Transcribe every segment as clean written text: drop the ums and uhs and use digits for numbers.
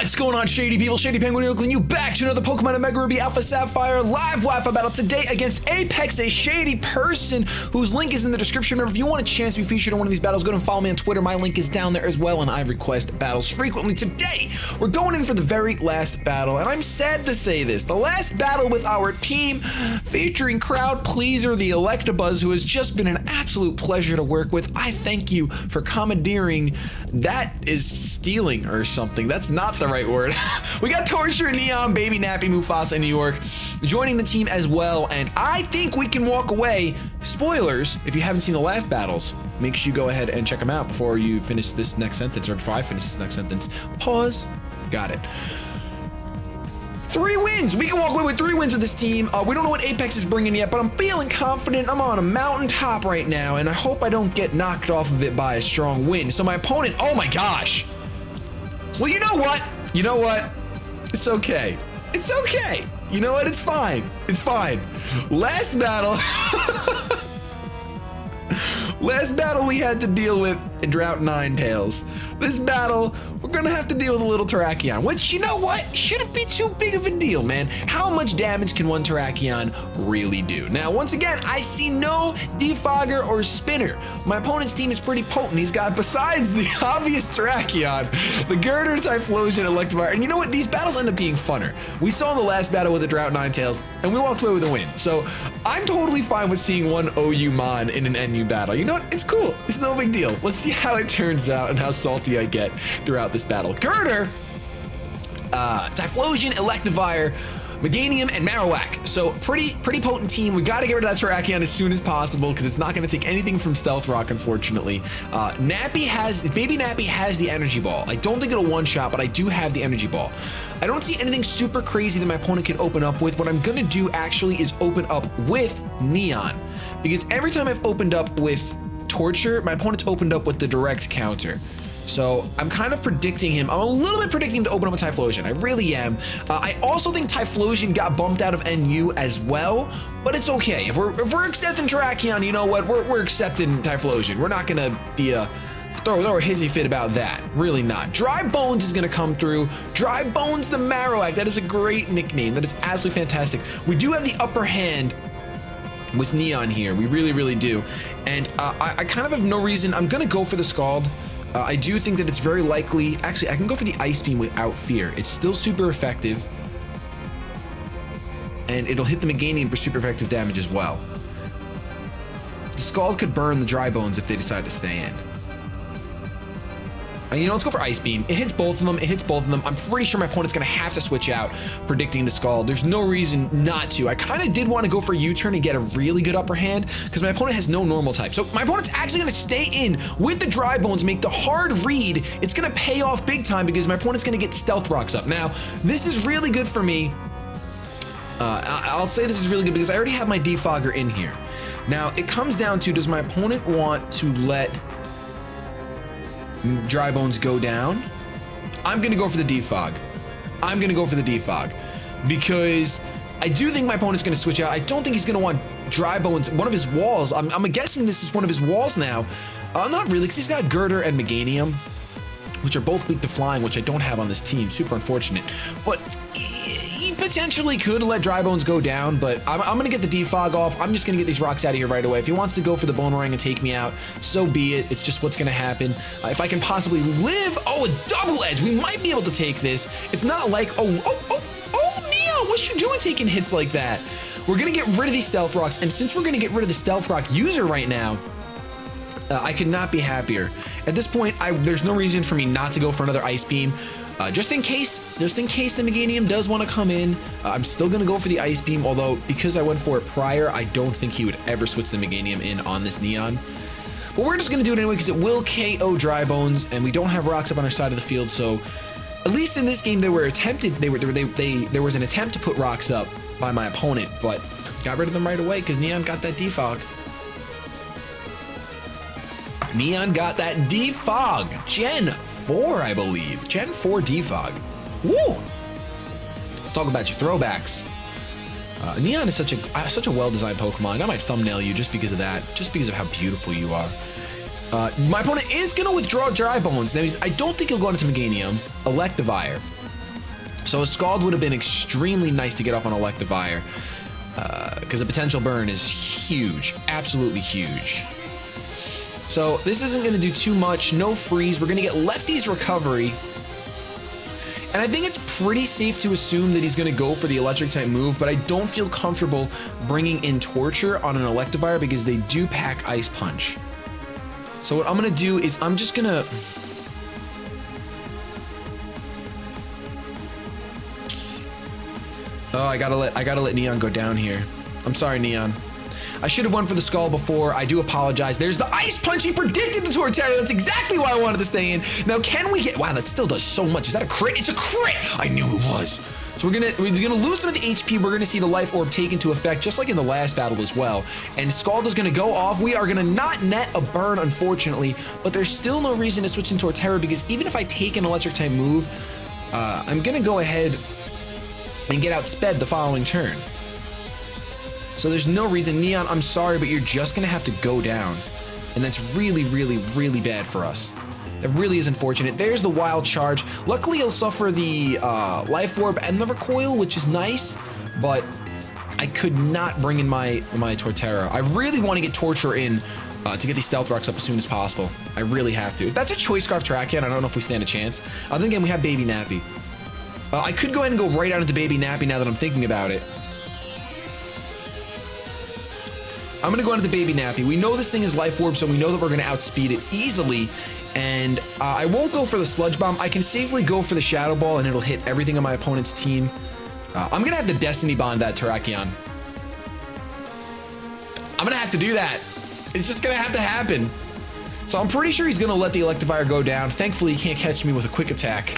What's going on, Shady People? ShadyPenguinn welcoming you back to another Pokemon Omega Ruby Alpha Sapphire live Wi-Fi battle today against Apex, a shady person whose link is in the description. Remember, if you want a chance to be featured in one of these battles, go and follow me on Twitter. My link is down there as well, and I request battles frequently. Today, we're going in for the very last battle, and I'm sad to say this. The last battle with our team featuring crowd pleaser, the Electabuzz, who has just been an absolute pleasure to work with. I thank you for commandeering. That is stealing or something. That's not the right word. We got Torture, Neon, Baby, Nappy, Mufasa, and New York joining the team as well, and I think we can walk away. Spoilers, if you haven't seen the last battles, make sure you go ahead and check them out before you finish this next sentence, or before I finish this next sentence. Pause. Got it. 3 wins. We can walk away with 3 wins with this team. We don't know what Apex is bringing yet, but I'm feeling confident. I'm on a mountaintop right now, and I hope I don't get knocked off of it by a strong wind. So my opponent, oh my gosh. Well, you know what? You know what? It's okay. It's okay. You know what? It's fine. It's fine. Last battle. Last battle we had to deal with a Drought Ninetales. This battle, we're gonna have to deal with a little Terrakion, which, you know what? Shouldn't be too big of a deal, man. How much damage can one Terrakion really do? Now, once again, I see no Defogger or Spinner. My opponent's team is pretty potent. He's got, besides the obvious Terrakion, the Girder, Typhlosion, Electivire, and you know what? These battles end up being funner. We saw in the last battle with the Drought Ninetales, and we walked away with a win. So I'm totally fine with seeing one OU Mon in an NU battle. You know what? It's cool. It's no big deal. Let's see how it turns out and how salty I get throughout this battle. Girder, Typhlosion, Electivire, Meganium, and Marowak. So pretty potent team. We got to get rid of that Terrakion as soon as possible because it's not going to take anything from Stealth Rock, unfortunately. Baby Nappy has the Energy Ball. I don't think it'll one-shot, but I do have the Energy Ball. I don't see anything super crazy that my opponent can open up with. What I'm going to do actually is open up with Neon, because every time I've opened up with Torture, my opponent's opened up with the direct counter. So I'm kind of predicting him. I'm a little bit predicting him to open up with Typhlosion. I really am. I also think Typhlosion got bumped out of NU as well, but it's okay. If we're accepting Terrakion, you know what? We're accepting Typhlosion. We're not gonna be throw a hissy fit about that. Really not. Dry Bones is gonna come through. Dry Bones the Marowak. That is a great nickname. That is absolutely fantastic. We do have the upper hand with Neon here. We really do. And I kind of have no reason. I'm gonna go for the Scald. I do think that it's very likely. Actually, I can go for the Ice Beam without fear. It's still super effective, and it'll hit the Meganium for super effective damage as well. The Scald could burn the Dry Bones if they decide to stay in. And you know, let's go for Ice Beam. It hits both of them. It hits both of them. I'm pretty sure my opponent's gonna have to switch out, predicting the Scald. There's no reason not to. I kind of did want to go for U-turn and get a really good upper hand because my opponent has no normal type. So my opponent's actually gonna stay in with the Dry Bones, make the hard read. It's gonna pay off big time because my opponent's gonna get Stealth Rocks up. Now, this is really good for me. I'll say this is really good because I already have my Defogger in here. Now, it comes down to, does my opponent want to let Dry Bones go down? I'm gonna go for the Defog. I'm gonna go for the Defog because I do think my opponent's gonna switch out. I don't think he's gonna want Dry Bones, one of his walls. I'm guessing this is one of his walls now. Not really, because he's got Girder and Meganium, which are both weak to flying, which I don't have on this team. Super unfortunate. But he potentially could let Dry Bones go down, but I'm gonna get the Defog off. I'm just gonna get these rocks out of here right away. If he wants to go for the Boomerang and take me out, so be it. It's just what's gonna happen. If I can possibly live, oh, a double edge. We might be able to take this. It's not like, oh, Neo, what you doing taking hits like that? We're gonna get rid of these Stealth Rocks, and since we're gonna get rid of the Stealth Rock user right now, I could not be happier. At this point, there's no reason for me not to go for another Ice Beam. Just in case the Meganium does want to come in, I'm still going to go for the Ice Beam, although because I went for it prior, I don't think he would ever switch the Meganium in on this Neon. But we're just going to do it anyway because it will KO Dry Bones, and we don't have rocks up on our side of the field, so at least in this game, there was an attempt to put rocks up by my opponent, but got rid of them right away because Neon got that Defog. Neon got that Defog. Gen 4, I believe. Gen 4 Defog. Woo! Talk about your throwbacks. Neon is such a well-designed Pokemon. I might thumbnail you just because of that, just because of how beautiful you are. My opponent is going to withdraw Dry Bones. Now, I don't think he'll go into Meganium. Electivire. So a Scald would have been extremely nice to get off on Electivire, because the potential burn is huge, absolutely huge. So this isn't going to do too much. No freeze. We're going to get Lefty's recovery. And I think it's pretty safe to assume that he's going to go for the electric type move, but I don't feel comfortable bringing in Torture on an Electivire because they do pack Ice Punch. So what I'm going to do is I'm just going to... Oh, I gotta let Neon go down here. I'm sorry, Neon. I should have won for the Skull before. I do apologize. There's the Ice Punch. He predicted the Torterra. That's exactly why I wanted to stay in. Now, can we get... Wow, that still does so much. Is that a crit? It's a crit! I knew it was. So we're gonna lose some of the HP. We're gonna see the Life Orb take into effect, just like in the last battle as well. And Scald is gonna go off. We are gonna not net a burn, unfortunately, but there's still no reason to switch into Torterra because even if I take an electric type move, I'm gonna go ahead and get outsped the following turn. So there's no reason. Neon, I'm sorry, but you're just gonna have to go down. And that's really, really, really bad for us. It really is unfortunate. There's the Wild Charge. Luckily, he'll suffer the Life Orb and the Recoil, which is nice, but I could not bring in my Torterra. I really want to get Torture in to get these Stealth Rocks up as soon as possible. I really have to. If that's a Choice Scarf Terrakion, I don't know if we stand a chance. Then again, we have Baby Nappy. I could go ahead and go right out into Baby Nappy now that I'm thinking about it. I'm gonna go into Baby Nappy. We know this thing is Life Orb, so we know that we're gonna outspeed it easily. And I won't go for the Sludge Bomb. I can safely go for the Shadow Ball and it'll hit everything on my opponent's team. I'm gonna have to Destiny Bond that Terrakion. I'm gonna have to do that. It's just gonna have to happen. So I'm pretty sure he's gonna let the Electivire go down. Thankfully, he can't catch me with a quick attack.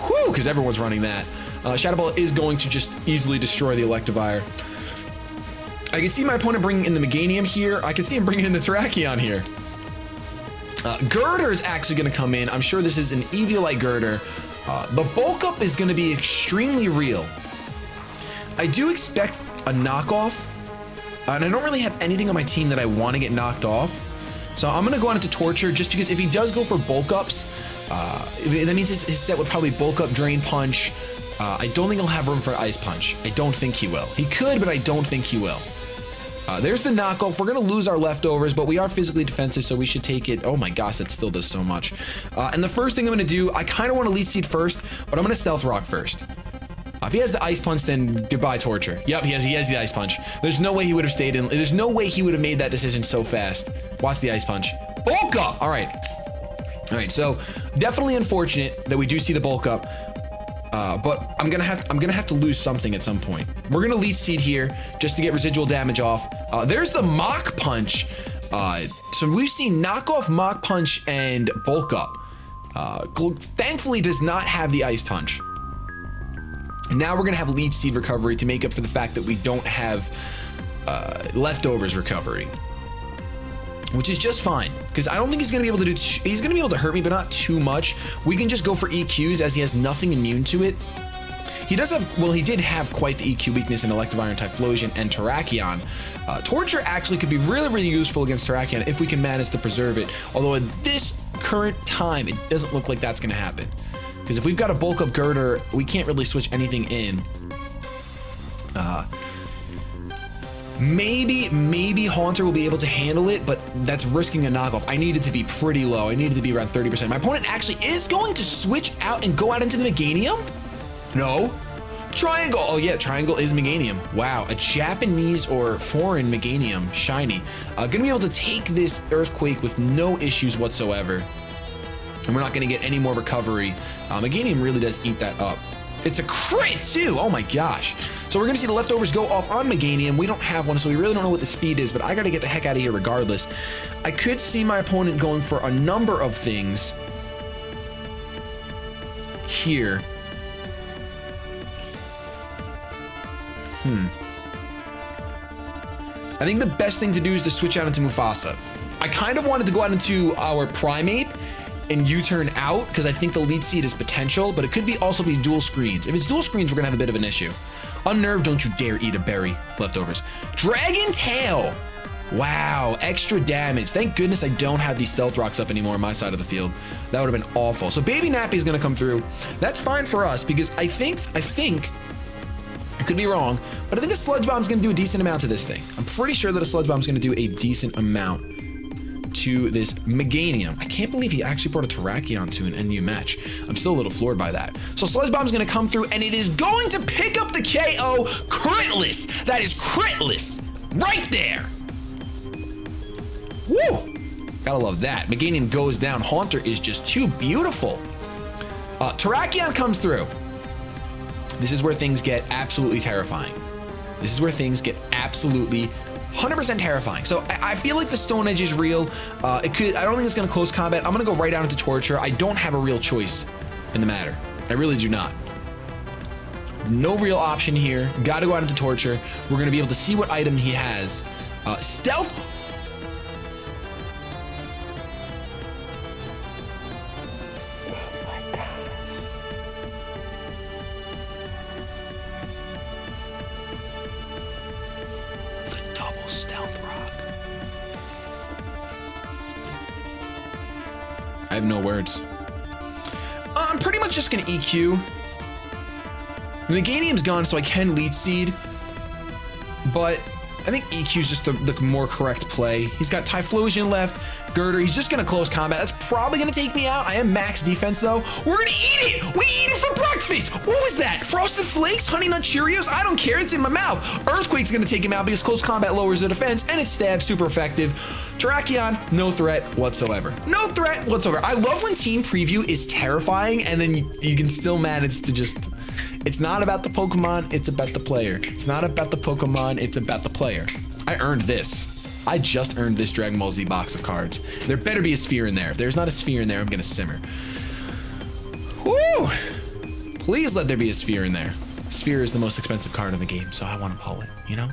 Whew, because everyone's running that. Shadow Ball is going to just easily destroy the Electivire. I can see my opponent bringing in the Meganium here. I can see him bringing in the Terrakion here. Girder is actually going to come in. I'm sure this is an Eviolite Girder. The Bulk Up is going to be extremely real. I do expect a knockoff. And I don't really have anything on my team that I want to get knocked off. So I'm going to go on into Torture just because if he does go for Bulk Ups, that means his set would probably Bulk Up, Drain Punch. I don't think he'll have room for Ice Punch. I don't think he will. He could, but I don't think he will. There's the knockoff. We're going to lose our leftovers, but we are physically defensive, so we should take it. Oh my gosh, that still does so much. And the first thing I'm going to do, I kind of want to Leech Seed first, but I'm going to Stealth Rock first. If he has the Ice Punch, then goodbye Torture. Yep, he has the Ice Punch. There's no way he would have stayed in. There's no way he would have made that decision so fast. Watch the Ice Punch. Bulk Up! All right. All right, so definitely unfortunate that we do see the Bulk Up. But I'm gonna have to lose something at some point. We're gonna Leech Seed here just to get residual damage off. There's the Mach Punch. So we've seen Knockoff, Mach Punch, and Bulk Up. Thankfully does not have the Ice Punch. And now we're gonna have Leech Seed recovery to make up for the fact that we don't have leftovers recovery. Which is just fine, because I don't think he's going to be able to do, he's going to be able to hurt me, but not too much. We can just go for EQs as he has nothing immune to it. He does have, well, he did have quite the EQ weakness in Electivire and Typhlosion and Terrakion. Torture actually could be really, really useful against Terrakion if we can manage to preserve it. Although at this current time, it doesn't look like that's going to happen. Because if we've got a Bulk Up Girder, we can't really switch anything in. Maybe Haunter will be able to handle it, but that's risking a knockoff. I need it to be pretty low. I need it to be around 30%. My opponent actually is going to switch out and go out into the Meganium? No. Triangle. Oh yeah, Triangle is Meganium. Wow, a Japanese or foreign Meganium, shiny. Gonna be able to take this Earthquake with no issues whatsoever. And we're not gonna get any more recovery. Meganium really does eat that up. It's a crit too, oh my gosh. So we're gonna see the leftovers go off on Meganium. We don't have one, so we really don't know what the speed is, but I gotta get the heck out of here regardless. I could see my opponent going for a number of things here. I think the best thing to do is to switch out into Mufasa. I kind of wanted to go out into our Primeape and U-turn out because I think the Leech Seed is potential, but it could be also be dual screens. If it's dual screens, we're gonna have a bit of an issue. Unnerved, don't you dare eat a berry. Leftovers. Dragon Tail. Wow, extra damage. Thank goodness I don't have these stealth rocks up anymore on my side of the field. That would have been awful. So Baby Nappy is going to come through. That's fine for us because I think, I could be wrong, but I think a Sludge Bomb is going to do a decent amount to this thing. I'm pretty sure that a Sludge Bomb is going to do a decent amount to this Meganium. I can't believe he actually brought a Terrakion to an NU match. I'm still a little floored by that. So Sludge Bomb is going to come through and it is going to pick up the KO critless. That is critless right there. Woo! Gotta love that. Meganium goes down. Haunter is just too beautiful. Terrakion comes through. This is where things get absolutely terrifying. This is where things get absolutely 100% terrifying. So I feel like the Stone Edge is real. I don't think it's gonna close combat. I'm gonna go right out into Torture. I don't have a real choice in the matter. I really do not. No real option here. Gotta go out into Torture. We're gonna be able to see what item he has. Stealth. I have no words. I'm pretty much just gonna EQ. The Meganium's gone, so I can Leech Seed, but I think EQ is just the more correct play. He's got Typhlosion left, Girder. He's just gonna close combat. That's probably gonna take me out. I am max defense though. We're gonna eat it. We eat it for breakfast. What was that? Frosted Flakes, Honey Nut Cheerios? I don't care. It's in my mouth. Earthquake's gonna take him out because close combat lowers the defense and it's stab super effective. Terrakion, no threat whatsoever. No threat whatsoever. I love when team preview is terrifying and then you can still manage to just. It's not about the Pokemon, it's about the player. It's not about the Pokemon, it's about the player. I earned this. I just earned this Dragon Ball Z box of cards. There better be a sphere in there. If there's not a sphere in there, I'm gonna simmer. Woo! Please let there be a sphere in there. Sphere is the most expensive card in the game, so I wanna pull it, you know?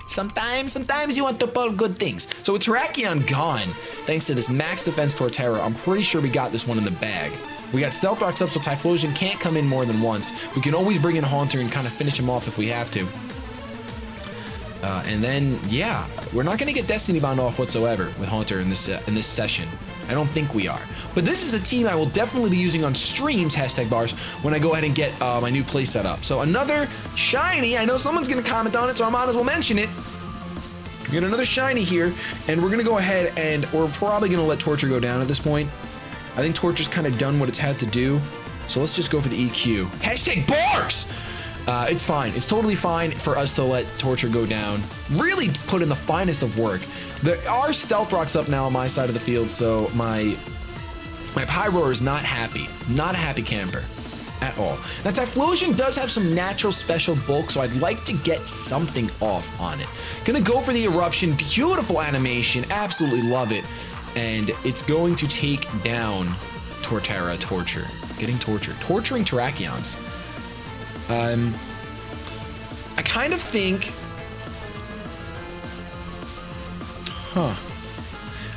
Sometimes you want to pull good things. So with Terrakion gone, thanks to this max defense Torterra, I'm pretty sure we got this one in the bag. We got Stealth Rocks up, so Typhlosion can't come in more than once. We can always bring in Haunter and kind of finish him off if we have to. And then, yeah, we're not going to get Destiny Bond off whatsoever with Haunter in this session. I don't think we are. But this is a team I will definitely be using on streams, hashtag bars, when I go ahead and get my new play set up. So another shiny. I know someone's going to comment on it, so I might as well mention it. We got another shiny here, and we're going to go ahead and we're probably going to let Torture go down at this point. I think Torture's kind of done what it's had to do. So let's just go for the EQ. Hashtag bars! It's fine. It's totally fine for us to let Torture go down. Really put in the finest of work. There are Stealth Rocks up now on my side of the field, so my Pyroar is not happy. Not a happy camper at all. Now Typhlosion does have some natural special bulk, so I'd like to get something off on it. Gonna go for the Eruption. Beautiful animation. Absolutely love it. And it's going to take down Torterra. Torture. Getting tortured. Torturing Terrakions. I kind of think... I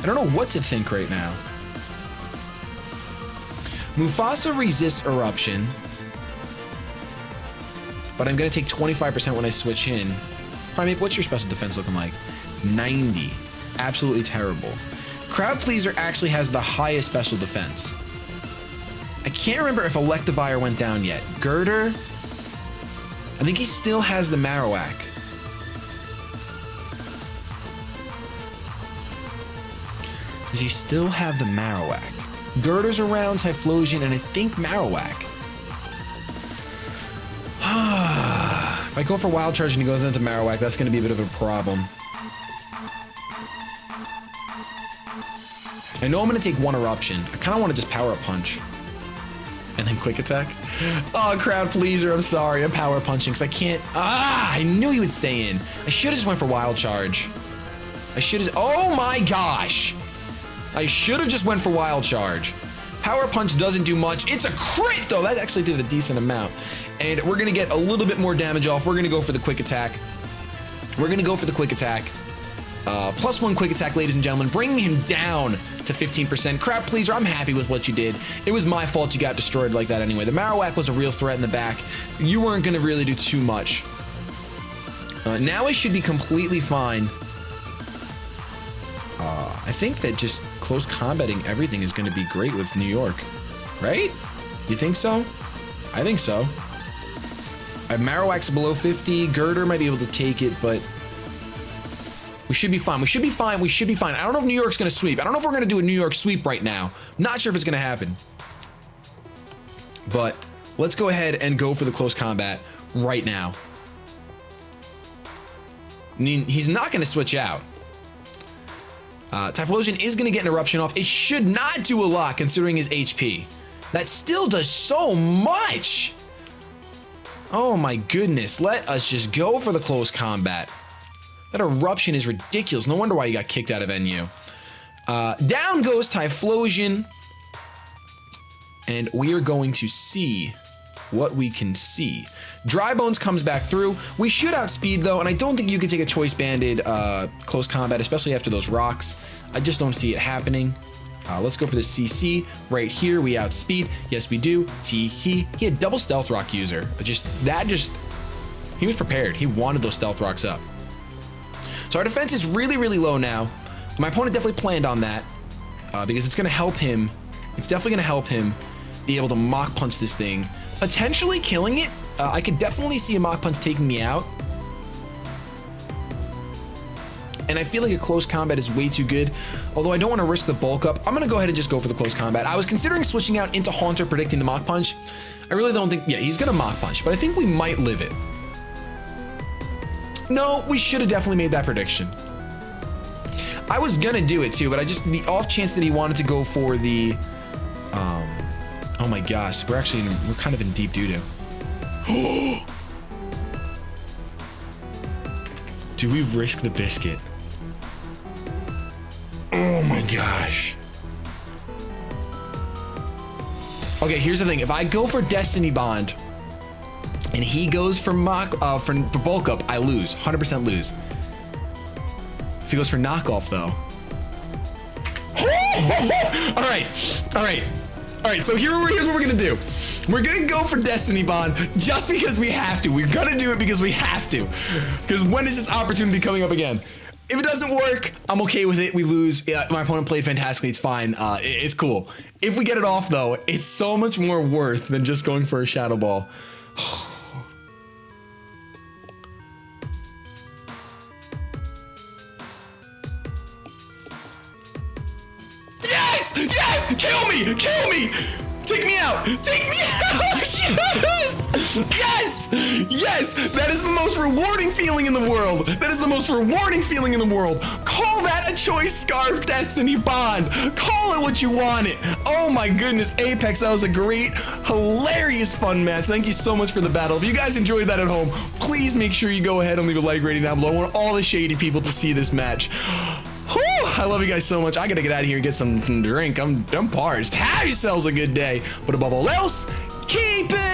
don't know what to think right now. Mufasa resists Eruption. But I'm going to take 25% when I switch in. Primate, what's your special defense looking like? 90. Absolutely terrible. Crowd Pleaser actually has the highest special defense. I can't remember if Electivire went down yet. Girder? I think he still has the Marowak. Does he still have the Marowak? Girder's around, Typhlosion, and I think Marowak. If I go for Wild Charge and he goes into Marowak, that's going to be a bit of a problem. I know I'm going to take one Eruption. I kind of want to just Power Up Punch. And then Quick Attack. Oh, Crowd Pleaser, I'm sorry. I'm Power Punching because I can't... I knew he would stay in. I should have just went for Wild Charge. I should have... Oh my gosh. I should have just went for Wild Charge. Power Punch doesn't do much. It's a crit, though. That actually did a decent amount. And we're going to get a little bit more damage off. We're going to go for the Quick Attack. We're going to go for the Quick Attack. +1 Quick Attack, ladies and gentlemen, bringing him down to 15%. Crowd Pleaser, I'm happy with what you did. It was my fault you got destroyed like that anyway. The Marowak was a real threat in the back. You weren't going to really do too much. Now I should be completely fine I think that just close combating everything is going to be great with New York, right? You think so? I think so. Marowak's below 50. Girder might be able to take it, but we should be fine. We should be fine. We should be fine. I don't know if New York's going to sweep. I don't know if we're going to do a New York sweep right now. I'm not sure if it's going to happen. But let's go ahead and go for the close combat right now. I mean, he's not going to switch out. Typhlosion is going to get an eruption off. It should not do a lot considering his HP. That still does so much. Oh my goodness. Let us just go for the close combat. That eruption is ridiculous. No wonder why you got kicked out of NU. Down goes Typhlosion. And we are going to see what we can see. Dry Bones comes back through. We should outspeed though, and I don't think you can take a Choice Banded close combat, especially after those rocks. I just don't see it happening. Let's go for the CC right here. We outspeed. Yes, we do. He had double Stealth Rock user. He was prepared. He wanted those Stealth Rocks up. So our defense is really, really low now. My opponent definitely planned on that because it's going to help him. It's definitely going to help him be able to Mach Punch this thing, potentially killing it. I could definitely see a Mach Punch taking me out. And I feel like a close combat is way too good. Although I don't want to risk the bulk up, I'm going to go ahead and just go for the close combat. I was considering switching out into Haunter, predicting the Mach Punch. I really don't think, yeah, he's going to Mach Punch, but I think we might live it. No, we should have definitely made that prediction. I was going to do it too, but the off chance that he wanted to go for the, oh my gosh, we're kind of in deep doo-doo. Do we risk the biscuit? Oh my gosh. Okay, here's the thing. If I go for Destiny Bond and he goes for for bulk up, I lose. 100% lose. If he goes for knockoff though. All right. So here's what we're gonna do. We're gonna go for Destiny Bond just because we have to. We're gonna do it because we have to. Because when is this opportunity coming up again? If it doesn't work, I'm okay with it. We lose. Yeah, my opponent played fantastically. It's fine. It's cool. If we get it off though, it's so much more worth than just going for a Shadow Ball. Yes! Kill me! Take me out! Yes! That is the most rewarding feeling in the world. Call that a Choice Scarf Destiny Bond. Call it what you want it. Oh my goodness, Apex, that was a great, hilarious, fun match. Thank you so much for the battle. If you guys enjoyed that at home, please make sure you go ahead and leave a like rating down below. I want all the Shady people to see this match. Whew, I love you guys so much. I gotta get out of here and get some drink. I'm parched. Have yourselves a good day. But above all else, keep it